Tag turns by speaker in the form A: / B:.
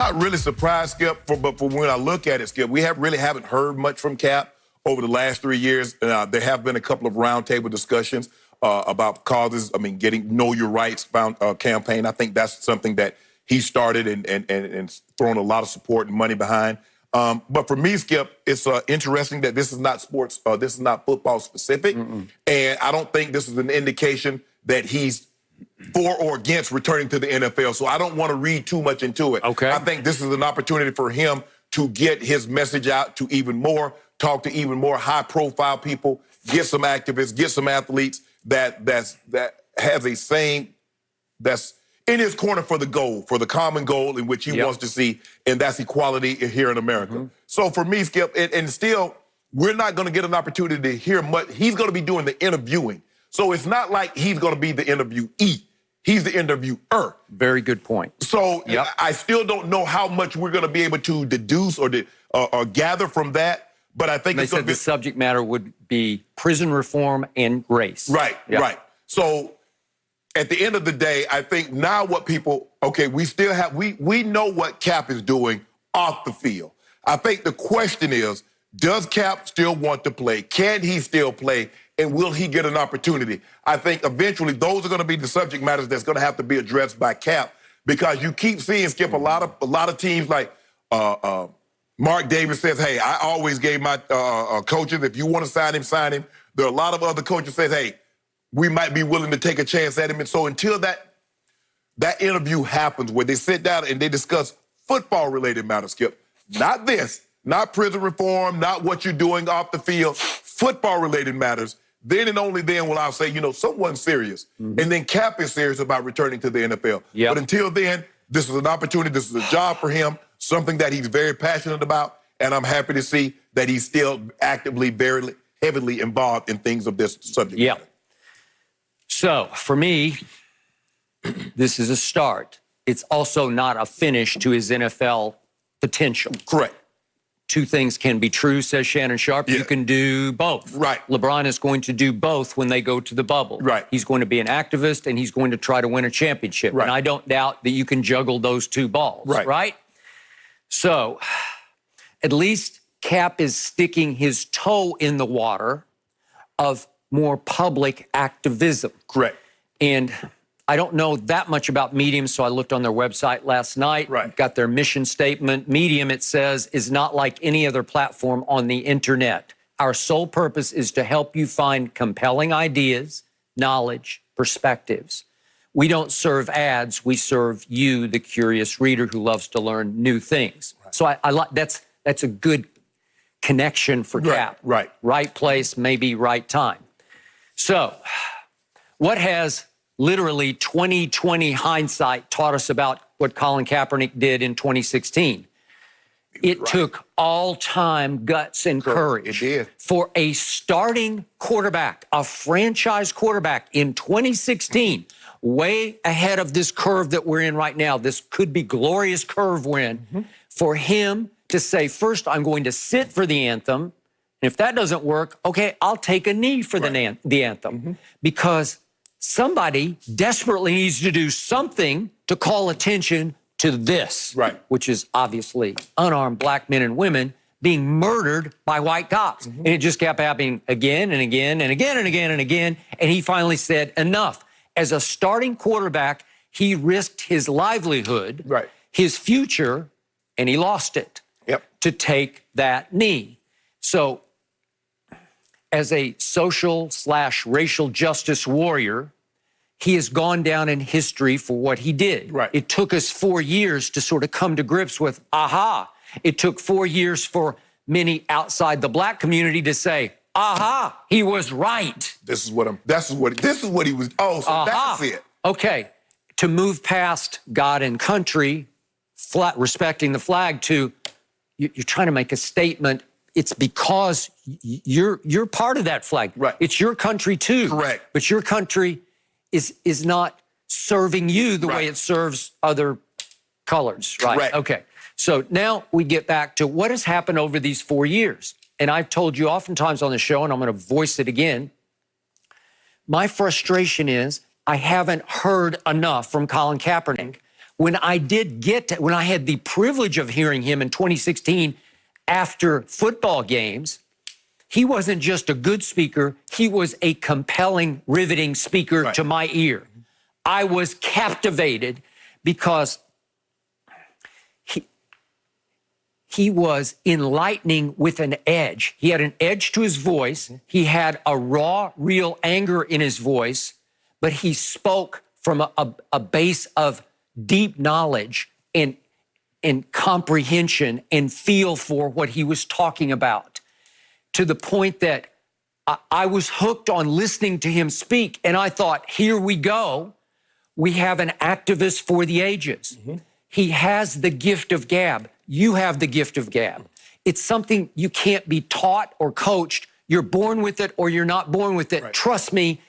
A: Not really surprised, Skip, but for when I look at it, Skip, we really haven't heard much from Cap over the last 3 years. There have been a couple of roundtable discussions about causes. I mean, getting Know Your Rights campaign. I think that's something that he started and thrown a lot of support and money behind. But for me, Skip, it's interesting that this is not sports. This is not football specific, and I don't think this is an indication that he's for or against returning to the NFL. So I don't want to read too much into it.
B: Okay.
A: I think this is an opportunity for him to get his message out to even more, talk to even more high-profile people, get some activists, get some athletes that has a saying that's in his corner for the goal, for the common goal in which he wants to see, and that's equality here in America. So for me, Skip, and still, we're not going to get an opportunity to hear much. He's going to be doing the interviewing. So it's not like he's going to be the interviewee. He's the interviewer.
B: Very good point.
A: So I still don't know how much we're going to be able to deduce or gather from that. But I think
B: they said the subject matter would be prison reform and race.
A: Right, right. So at the end of the day, I think now what people, we still have, we know what Cap is doing off the field. I think the question is, does Cap still want to play? Can he still play? And will he get an opportunity? I think eventually those are going to be the subject matters that's going to have to be addressed by Cap, because you keep seeing, Skip, a lot of teams like Mark Davis says, hey, I always gave my coaches, if you want to sign him, sign him. There are a lot of other coaches say, hey, we might be willing to take a chance at him. And so until that interview happens where they sit down and they discuss football-related matters, Skip, not this, not prison reform, not what you're doing off the field, football-related matters, then and only then will I say, someone's serious. And then Cap is serious about returning to the NFL. But until then, this is an opportunity, this is a job for him, something that he's very passionate about, and I'm happy to see that he's still actively, very heavily involved in things of this subject matter.
B: So, for me, this is a start. It's also not a finish to his NFL potential.
A: Correct.
B: Two things can be true, says Shannon Sharp. You can do both.
A: Right.
B: LeBron is going to do both when they go to the bubble.
A: Right.
B: He's going to be an activist, and he's going to try to win a championship.
A: Right.
B: And I don't doubt that you can juggle those two balls. Right? So, at least Cap is sticking his toe in the water of more public activism.
A: Correct.
B: And I don't know that much about Medium, so I looked on their website last night. Got their mission statement. Medium, it says, is not like any other platform on the internet. Our sole purpose is to help you find compelling ideas, knowledge, perspectives. We don't serve ads. We serve you, the curious reader who loves to learn new things. So I like that's a good connection for Cap. Right place, maybe right time. So, what has literally 2020 hindsight taught us about what Colin Kaepernick did in 2016? It took all-time guts and courage for a starting quarterback, a franchise quarterback in 2016, way ahead of this curve that we're in right now. This could be glorious curve we're in. For him to say, first, I'm going to sit for the anthem. And if that doesn't work, okay, I'll take a knee for the anthem. Because somebody desperately needs to do something to call attention to this, which is obviously unarmed black men and women being murdered by white cops. And it just kept happening again and again and again and again and again. And he finally said, enough. As a starting quarterback, he risked his livelihood, his future, and he lost it to take that knee. So, as a social/racial justice warrior, he has gone down in history for what he did. It took us 4 years to sort of come to grips with, aha. It took 4 years for many outside the black community to say, aha, he was right.
A: This is what he was, that's it.
B: Okay, to move past God and country, respecting the flag, to you're trying to make a statement. It's because you're part of that flag. It's your country too. But your country is not serving you the way it serves other colors. Okay. So now we get back to what has happened over these 4 years. And I've told you oftentimes on the show, and I'm going to voice it again. My frustration is I haven't heard enough from Colin Kaepernick. when I had the privilege of hearing him in 2016 after football games, he wasn't just a good speaker, he was a compelling, riveting speaker to my ear. I was captivated because he was enlightening with an edge. He had an edge to his voice. He had a raw, real anger in his voice, but he spoke from a base of deep knowledge and comprehension and feel for what he was talking about, to the point that I was hooked on listening to him speak. And I thought, here we go. We have an activist for the ages. He has the gift of gab. You have the gift of gab. It's something you can't be taught or coached. You're born with it or you're not born with it. Trust me,